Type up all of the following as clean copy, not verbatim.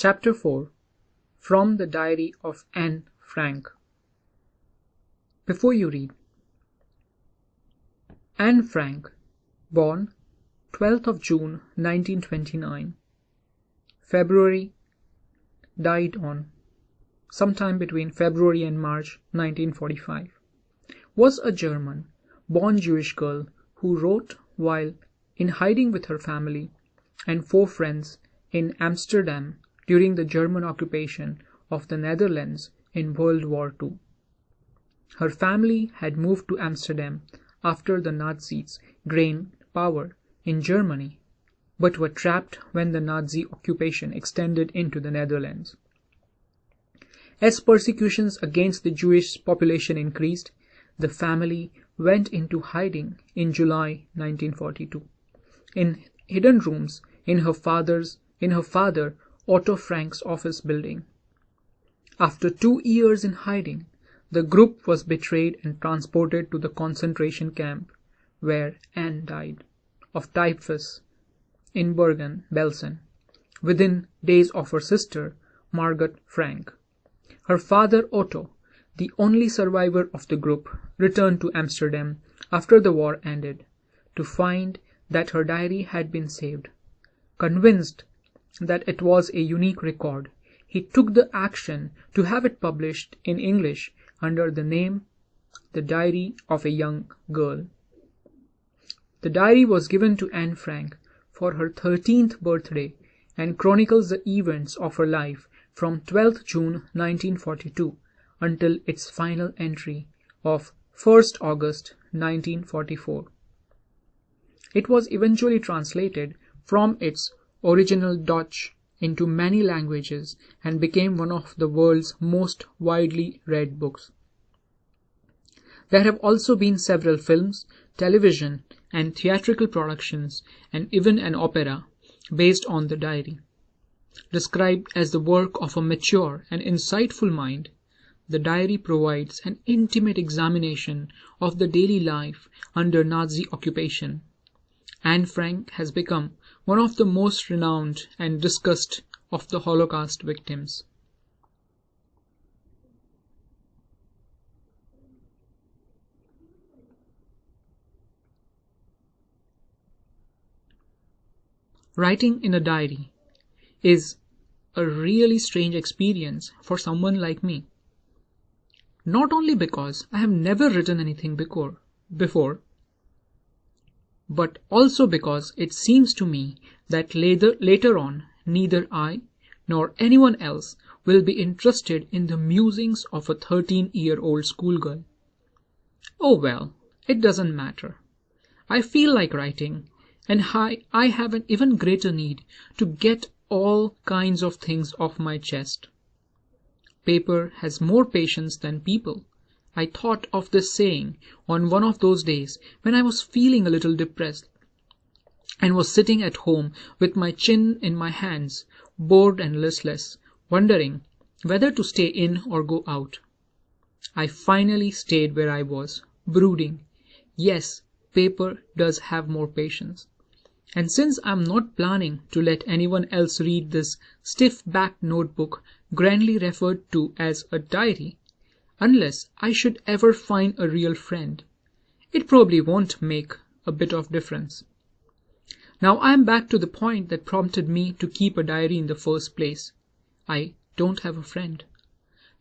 Chapter 4 From the Diary of Anne Frank. Before you read, Anne Frank, born 12th of June 1929, February, died on sometime between February and March 1945, was a German, born Jewish girl who wrote while in hiding with her family and 4 friends in Amsterdam during the German occupation of the Netherlands in World War II. Her family had moved to Amsterdam after the Nazis gained power in Germany, but were trapped when the Nazi occupation extended into the Netherlands. As persecutions against the Jewish population increased, the family went into hiding in July 1942, in hidden rooms in her father Otto Frank's office building. After 2 years in hiding, the group was betrayed and transported to the concentration camp where Anne died of typhus in Bergen-Belsen, within days of her sister Margot Frank. Her father Otto, the only survivor of the group, returned to Amsterdam after the war ended to find that her diary had been saved. Convinced that it was a unique record, he took the action to have it published in English under the name The Diary of a Young Girl. The diary was given to Anne Frank for her 13th birthday and chronicles the events of her life from 12th June 1942 until its final entry of 1st August 1944. It was eventually translated from its original Dutch into many languages and became one of the world's most widely read books. There have also been several films, television, and theatrical productions, and even an opera based on the diary. Described as the work of a mature and insightful mind, the diary provides an intimate examination of the daily life under Nazi occupation. Anne Frank has become one of the most renowned and discussed of the Holocaust victims. Writing in a diary is a really strange experience for someone like me. Not only because I have never written anything before, but also because it seems to me that later on neither I nor anyone else will be interested in the musings of a 13-year-old schoolgirl. Oh well, it doesn't matter. I feel like writing, and I have an even greater need to get all kinds of things off my chest. Paper has more patience than people. I thought of this saying on one of those days when I was feeling a little depressed and was sitting at home with my chin in my hands, bored and listless, wondering whether to stay in or go out. I finally stayed where I was, brooding. Yes, paper does have more patience. And since I'm not planning to let anyone else read this stiff-backed notebook grandly referred to as a diary, unless I should ever find a real friend, it probably won't make a bit of difference. Now I'm back to the point that prompted me to keep a diary in the first place. I don't have a friend.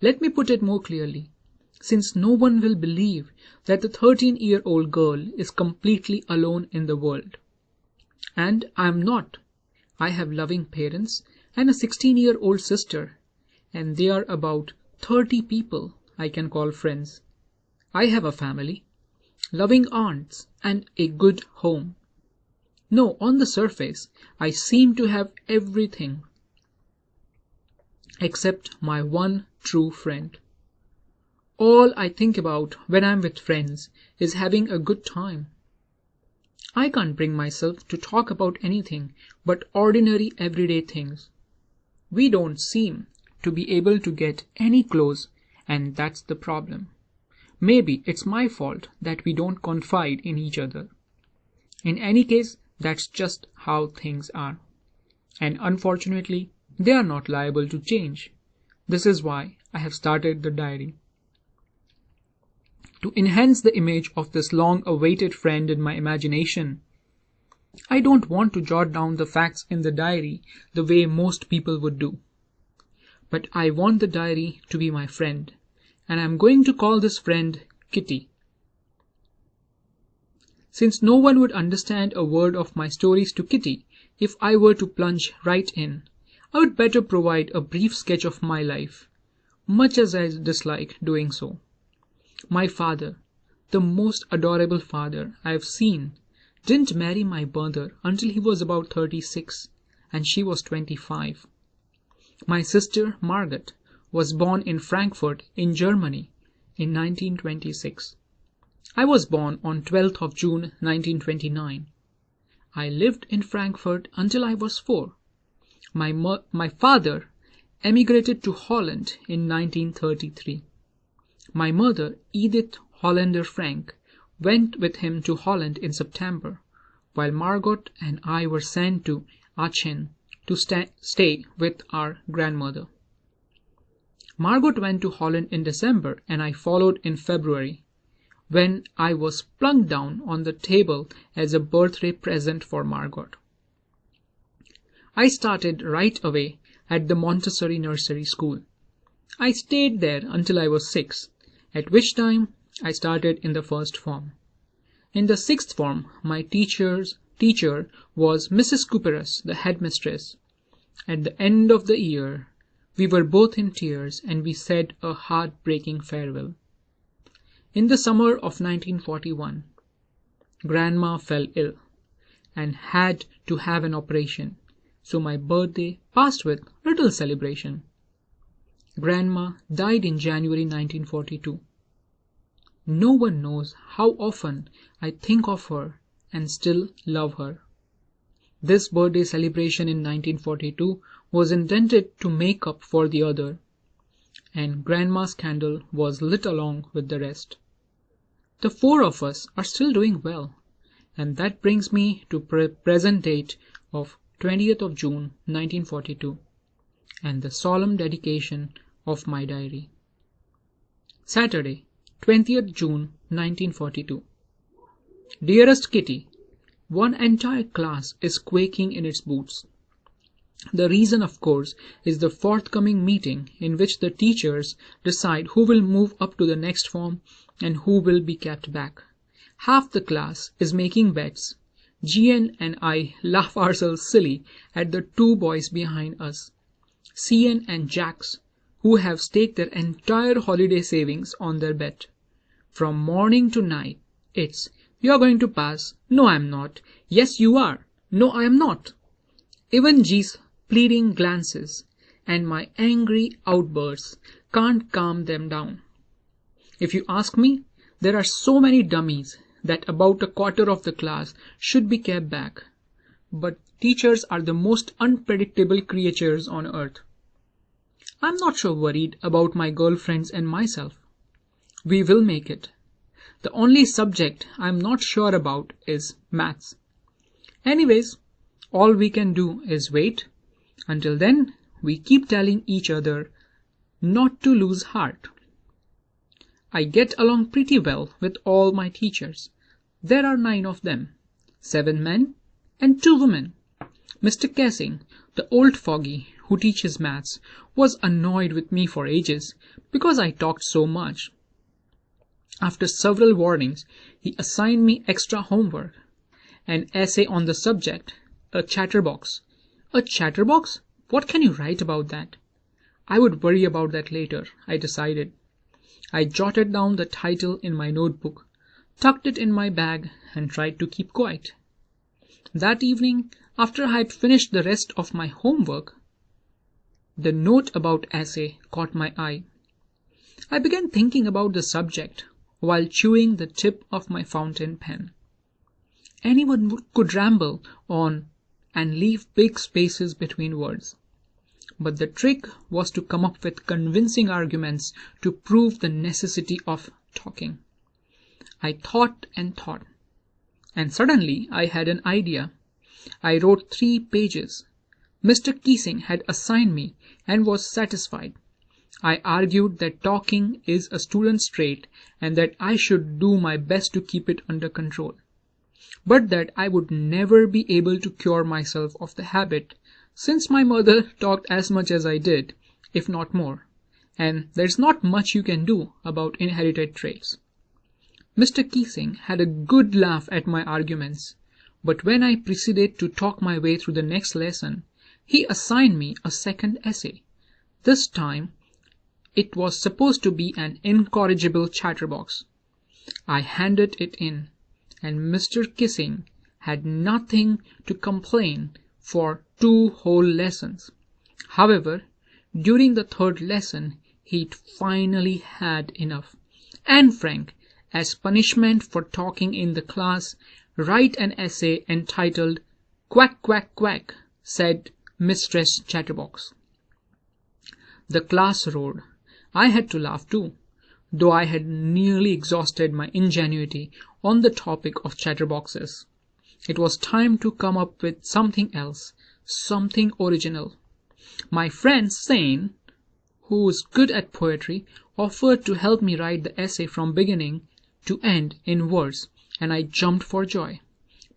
Let me put it more clearly. Since no one will believe that the 13-year-old girl is completely alone in the world. And I'm not. I have loving parents and a 16-year-old sister, and they are about 30 people I can call friends. I have a family, loving aunts, and a good home. No, on the surface, I seem to have everything except my one true friend. All I think about when I'm with friends is having a good time. I can't bring myself to talk about anything but ordinary everyday things. We don't seem to be able to get any close, and that's the problem. Maybe it's my fault that we don't confide in each other. In any case, that's just how things are. And unfortunately, They are not liable to change. This is why I have started the diary. To enhance the image of this long-awaited friend in my imagination, I don't want to jot down the facts in the diary the way most people would do. But I want the diary to be my friend, and I am going to call this friend Kitty. Since no one would understand a word of my stories to Kitty if I were to plunge right in, I would better provide a brief sketch of my life, much as I dislike doing so. My father, the most adorable father I have seen, didn't marry my mother until he was about 36, and she was 25. My sister, Margaret, was born in Frankfurt in Germany in 1926. I was born on 12th of June 1929. I lived in Frankfurt until I was 4. My father emigrated to Holland in 1933. My mother, Edith Hollander Frank, went with him to Holland in September, while Margot and I were sent to Aachen to stay with our grandmother. Margot went to Holland in December, and I followed in February, when I was plunked down on the table as a birthday present for Margot. I started right away at the Montessori Nursery School. I stayed there until I was 6, at which time I started in the first form. In the 6th form, my teacher was Mrs. Cooperus, the headmistress. At the end of the year, we were both in tears, and we said a heartbreaking farewell. In the summer of 1941, Grandma fell ill and had to have an operation, so my birthday passed with little celebration. Grandma died in January 1942. No one knows how often I think of her and still love her. This birthday celebration in 1942 was intended to make up for the other, and Grandma's candle was lit along with the rest. The 4 of us are still doing well, and that brings me to present date of 20th of June 1942, and the solemn dedication of my diary. Saturday, 20th June 1942. Dearest Kitty, one entire class is quaking in its boots. The reason, of course, is the forthcoming meeting in which the teachers decide who will move up to the next form and who will be kept back. Half the class is making bets. GN and I laugh ourselves silly at the 2 boys behind us, CN and Jax, who have staked their entire holiday savings on their bet. From morning to night, it's, "You're going to pass." "No, I'm not." "Yes, you are." "No, I am not." Even G's pleading glances and my angry outbursts can't calm them down. If you ask me, there are so many dummies that about a quarter of the class should be kept back. But teachers are the most unpredictable creatures on earth. I'm not so worried about my girlfriends and myself. We will make it. The only subject I'm not sure about is maths. Anyways, all we can do is wait. Until then, we keep telling each other not to lose heart. I get along pretty well with all my teachers. There are 9 of them, 7 men and 2 women. Mr. Kessing, the old fogey who teaches maths, was annoyed with me for ages because I talked so much. After several warnings, he assigned me extra homework, an essay on the subject, a chatterbox. A chatterbox? What can you write about that? I would worry about that later, I decided. I jotted down the title in my notebook, tucked it in my bag, and tried to keep quiet. That evening, after I had finished the rest of my homework, the note about essay caught my eye. I began thinking about the subject while chewing the tip of my fountain pen. Anyone could ramble on and leave big spaces between words. But the trick was to come up with convincing arguments to prove the necessity of talking. I thought, and suddenly I had an idea. I wrote 3 pages. Mr. Keesing had assigned me and was satisfied. I argued that talking is a student's trait and that I should do my best to keep it under control, but that I would never be able to cure myself of the habit, since my mother talked as much as I did, if not more, and there's not much you can do about inherited traits. Mr. Keesing had a good laugh at my arguments, but when I proceeded to talk my way through the next lesson, he assigned me a second essay. This time, it was supposed to be an incorrigible chatterbox. I handed it in, and Mr. Kissing had nothing to complain for 2 whole lessons. However, during the 3rd lesson, he'd finally had enough, and Frank, as punishment for talking in the class, write an essay entitled "Quack, Quack, Quack," said Mistress Chatterbox. The class roared. I had to laugh too, though I had nearly exhausted my ingenuity on the topic of chatterboxes. It was time to come up with something else, something original. My friend Sane, who was good at poetry, offered to help me write the essay from beginning to end in verse, and I jumped for joy.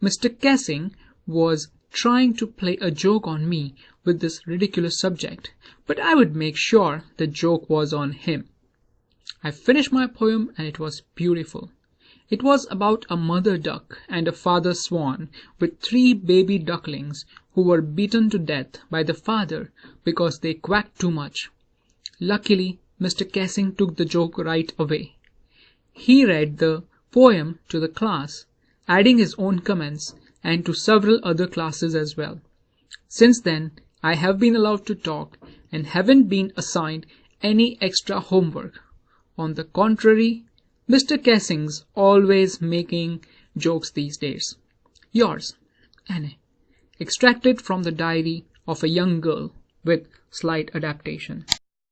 Mr. Kissing was trying to play a joke on me with this ridiculous subject, but I would make sure the joke was on him. I finished my poem, and it was beautiful. It was about a mother duck and a father swan with 3 baby ducklings who were beaten to death by the father because they quacked too much. Luckily, Mr. Kissing took the joke right away. He read the poem to the class, adding his own comments, and to several other classes as well. Since then, I have been allowed to talk and haven't been assigned any extra homework. On the contrary, Mr. Kissing's always making jokes these days. Yours, Anne. Extracted from the diary of a young girl with slight adaptation.